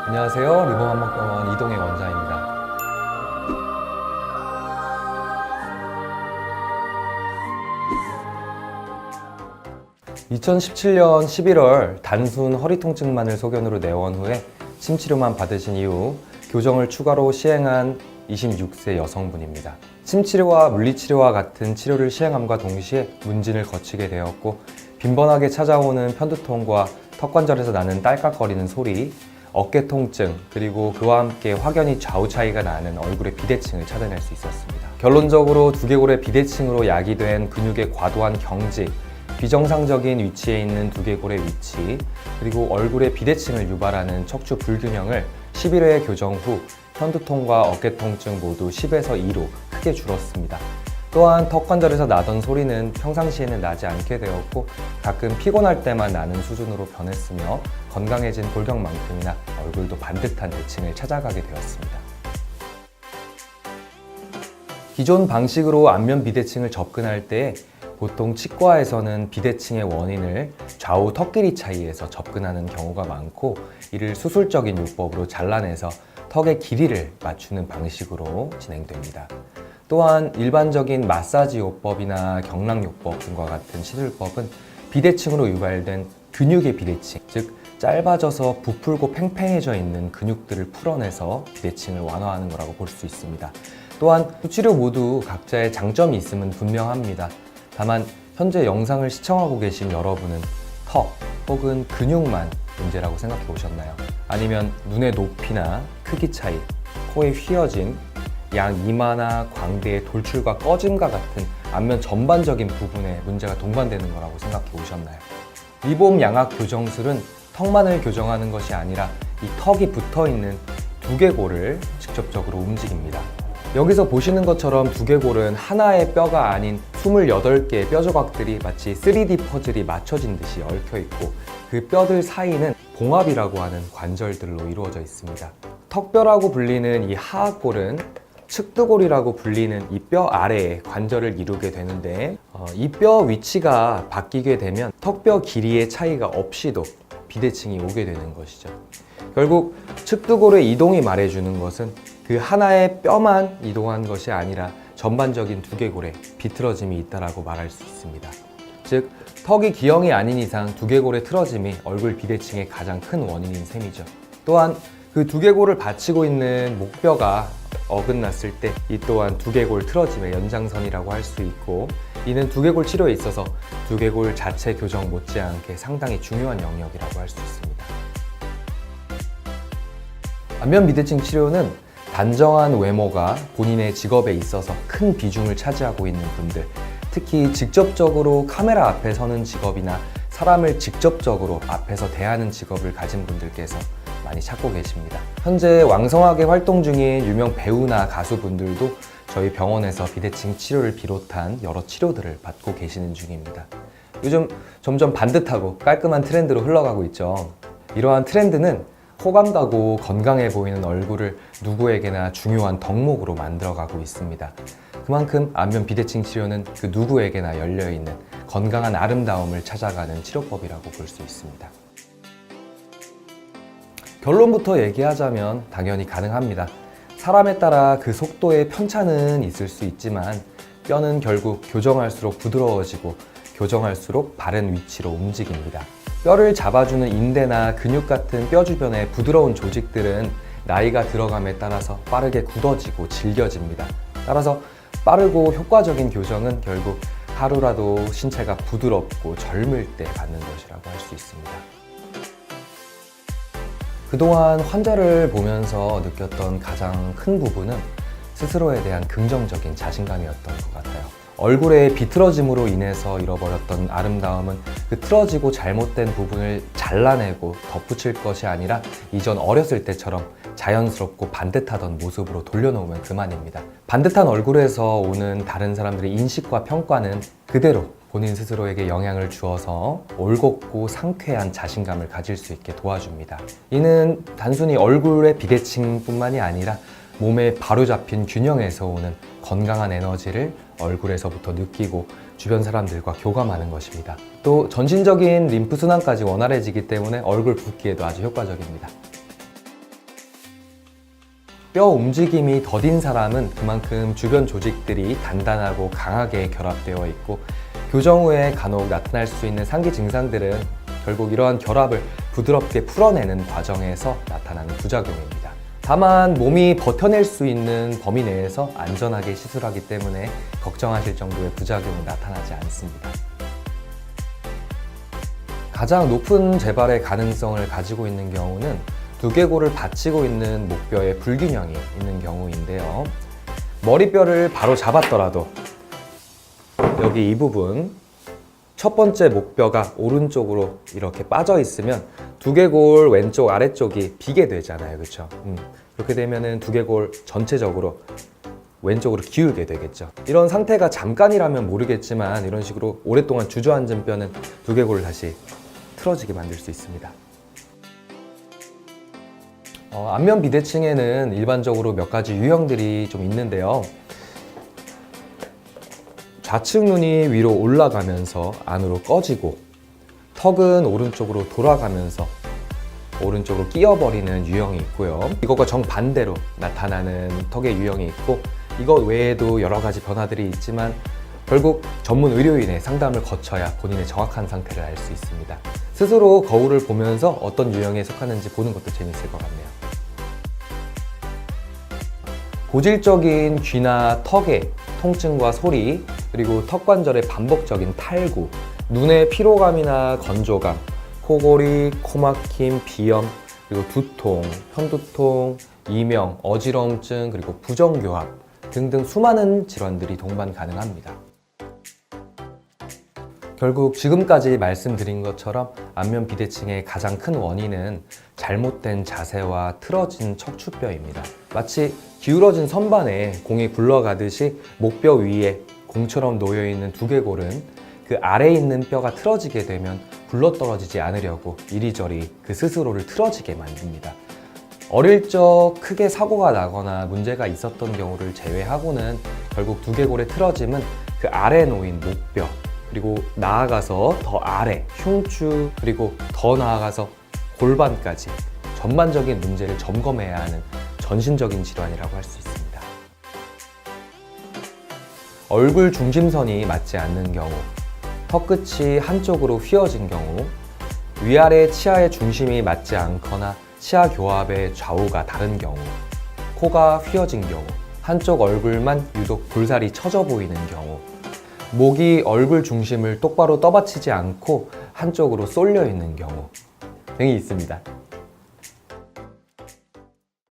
안녕하세요. 리봄한복병원 이동의 원장입니다. 2017년 11월 단순 허리 통증만을 소견으로 내원 후에 침 치료만 받으신 이후 교정을 추가로 시행한 26세 여성분입니다. 침 치료와 물리치료와 같은 치료를 시행함과 동시에 문진을 거치게 되었고, 빈번하게 찾아오는 편두통과 턱관절에서 나는 딸깍거리는 소리, 어깨 통증, 그리고 그와 함께 확연히 좌우 차이가 나는 얼굴의 비대칭을 찾아낼 수 있었습니다. 결론적으로 두개골의 비대칭으로 야기된 근육의 과도한 경직, 비정상적인 위치에 있는 두개골의 위치, 그리고 얼굴의 비대칭을 유발하는 척추 불균형을 11회 교정 후 편두통과 어깨 통증 모두 10에서 2로 크게 줄었습니다. 또한 턱관절에서 나던 소리는 평상시에는 나지 않게 되었고, 가끔 피곤할 때만 나는 수준으로 변했으며 건강해진 골격만큼이나 얼굴도 반듯한 대칭을 찾아가게 되었습니다. 기존 방식으로 안면 비대칭을 접근할 때 보통 치과에서는 비대칭의 원인을 좌우 턱 길이 차이에서 접근하는 경우가 많고, 이를 수술적인 요법으로 잘라내서 턱의 길이를 맞추는 방식으로 진행됩니다. 또한 일반적인 마사지 요법이나 경락 요법 등과 같은 시술법은 비대칭으로 유발된 근육의 비대칭, 즉 짧아져서 부풀고 팽팽해져 있는 근육들을 풀어내서 비대칭을 완화하는 거라고 볼 수 있습니다. 또한 두 치료 모두 각자의 장점이 있음은 분명합니다. 다만 현재 영상을 시청하고 계신 여러분은 턱 혹은 근육만 문제라고 생각해 보셨나요? 아니면 눈의 높이나 크기 차이, 코의 휘어짐, 양 이마나 광대의 돌출과 꺼짐과 같은 안면 전반적인 부분에 문제가 동반되는 거라고 생각해 보셨나요? 리봄 양악 교정술은 턱만을 교정하는 것이 아니라 이 턱이 붙어있는 두개골을 직접적으로 움직입니다. 여기서 보시는 것처럼 두개골은 하나의 뼈가 아닌 28개의 뼈 조각들이 마치 3D 퍼즐이 맞춰진 듯이 얽혀 있고, 그 뼈들 사이는 봉합이라고 하는 관절들로 이루어져 있습니다. 턱뼈라고 불리는 이 하악골은 측두골이라고 불리는 이 뼈 아래에 관절을 이루게 되는데, 이 뼈 위치가 바뀌게 되면 턱뼈 길이의 차이가 없이도 비대칭이 오게 되는 것이죠. 결국 측두골의 이동이 말해주는 것은 그 하나의 뼈만 이동한 것이 아니라 전반적인 두개골에 비틀어짐이 있다고 말할 수 있습니다. 즉, 턱이 기형이 아닌 이상 두개골의 틀어짐이 얼굴 비대칭의 가장 큰 원인인 셈이죠. 또한 그 두개골을 받치고 있는 목뼈가 어긋났을 때 이 또한 두개골 틀어짐의 연장선이라고 할 수 있고, 이는 두개골 치료에 있어서 두개골 자체 교정 못지않게 상당히 중요한 영역이라고 할 수 있습니다. 안면 비대칭 치료는 단정한 외모가 본인의 직업에 있어서 큰 비중을 차지하고 있는 분들, 특히 직접적으로 카메라 앞에 서는 직업이나 사람을 직접적으로 앞에서 대하는 직업을 가진 분들께서 많이 찾고 계십니다. 현재 왕성하게 활동 중인 유명 배우나 가수분들도 저희 병원에서 비대칭 치료를 비롯한 여러 치료들을 받고 계시는 중입니다. 요즘 점점 반듯하고 깔끔한 트렌드로 흘러가고 있죠. 이러한 트렌드는 호감가고 건강해 보이는 얼굴을 누구에게나 중요한 덕목으로 만들어가고 있습니다. 그만큼 안면 비대칭 치료는 그 누구에게나 열려있는 건강한 아름다움을 찾아가는 치료법이라고 볼 수 있습니다. 결론부터 얘기하자면 당연히 가능합니다. 사람에 따라 그 속도의 편차는 있을 수 있지만 뼈는 결국 교정할수록 부드러워지고 교정할수록 바른 위치로 움직입니다. 뼈를 잡아주는 인대나 근육 같은 뼈 주변의 부드러운 조직들은 나이가 들어감에 따라서 빠르게 굳어지고 질겨집니다. 따라서 빠르고 효과적인 교정은 결국 하루라도 신체가 부드럽고 젊을 때 받는 것이라고 할 수 있습니다. 그동안 환자를 보면서 느꼈던 가장 큰 부분은 스스로에 대한 긍정적인 자신감이었던 것 같아요. 얼굴의 비틀어짐으로 인해서 잃어버렸던 아름다움은 그 틀어지고 잘못된 부분을 잘라내고 덧붙일 것이 아니라 이전 어렸을 때처럼 자연스럽고 반듯하던 모습으로 돌려놓으면 그만입니다. 반듯한 얼굴에서 오는 다른 사람들의 인식과 평가는 그대로 본인 스스로에게 영향을 주어서 올곧고 상쾌한 자신감을 가질 수 있게 도와줍니다. 이는 단순히 얼굴의 비대칭뿐만이 아니라 몸에 바로잡힌 균형에서 오는 건강한 에너지를 얼굴에서부터 느끼고 주변 사람들과 교감하는 것입니다. 또 전신적인 림프순환까지 원활해지기 때문에 얼굴 붓기에도 아주 효과적입니다. 뼈 움직임이 더딘 사람은 그만큼 주변 조직들이 단단하고 강하게 결합되어 있고 교정 후에 간혹 나타날 수 있는 상기 증상들은 결국 이러한 결합을 부드럽게 풀어내는 과정에서 나타나는 부작용입니다. 다만 몸이 버텨낼 수 있는 범위 내에서 안전하게 시술하기 때문에 걱정하실 정도의 부작용은 나타나지 않습니다. 가장 높은 재발의 가능성을 가지고 있는 경우는 두개골을 받치고 있는 목뼈에 불균형이 있는 경우인데요. 머리뼈를 바로 잡았더라도 여기 이 부분 첫 번째 목뼈가 오른쪽으로 이렇게 빠져 있으면 두개골 왼쪽 아래쪽이 비게 되잖아요. 그렇죠? 그렇게 되면은 두개골 전체적으로 왼쪽으로 기울게 되겠죠. 이런 상태가 잠깐이라면 모르겠지만 이런 식으로 오랫동안 주저앉은 뼈는 두개골을 다시 틀어지게 만들 수 있습니다. 안면 비대칭에는 일반적으로 몇 가지 유형들이 좀 있는데요. 좌측 눈이 위로 올라가면서 안으로 꺼지고 턱은 오른쪽으로 돌아가면서 오른쪽으로 끼어버리는 유형이 있고요. 이것과 정반대로 나타나는 턱의 유형이 있고 이것 외에도 여러 가지 변화들이 있지만 결국 전문 의료인의 상담을 거쳐야 본인의 정확한 상태를 알 수 있습니다. 스스로 거울을 보면서 어떤 유형에 속하는지 보는 것도 재밌을 것 같네요. 고질적인 귀나 턱의 통증과 소리, 그리고 턱관절의 반복적인 탈구, 눈의 피로감이나 건조감, 코골이, 코막힘, 비염, 그리고 두통, 편두통, 이명, 어지러움증, 그리고 부정교합 등등 수많은 질환들이 동반 가능합니다. 결국 지금까지 말씀드린 것처럼 안면 비대칭의 가장 큰 원인은 잘못된 자세와 틀어진 척추뼈입니다. 마치 기울어진 선반에 공이 굴러가듯이 목뼈 위에 공처럼 놓여있는 두개골은 그 아래에 있는 뼈가 틀어지게 되면 굴러떨어지지 않으려고 이리저리 그 스스로를 틀어지게 만듭니다. 어릴 적 크게 사고가 나거나 문제가 있었던 경우를 제외하고는 결국 두개골의 틀어짐은 그 아래에 놓인 목뼈, 그리고 나아가서 더 아래, 흉추, 그리고 더 나아가서 골반까지 전반적인 문제를 점검해야 하는 전신적인 질환이라고 할 수 있습니다. 얼굴 중심선이 맞지 않는 경우, 턱끝이 한쪽으로 휘어진 경우, 위아래 치아의 중심이 맞지 않거나 치아 교합의 좌우가 다른 경우, 코가 휘어진 경우, 한쪽 얼굴만 유독 볼살이 처져 보이는 경우, 목이 얼굴 중심을 똑바로 떠받치지 않고 한쪽으로 쏠려 있는 경우 등이 있습니다.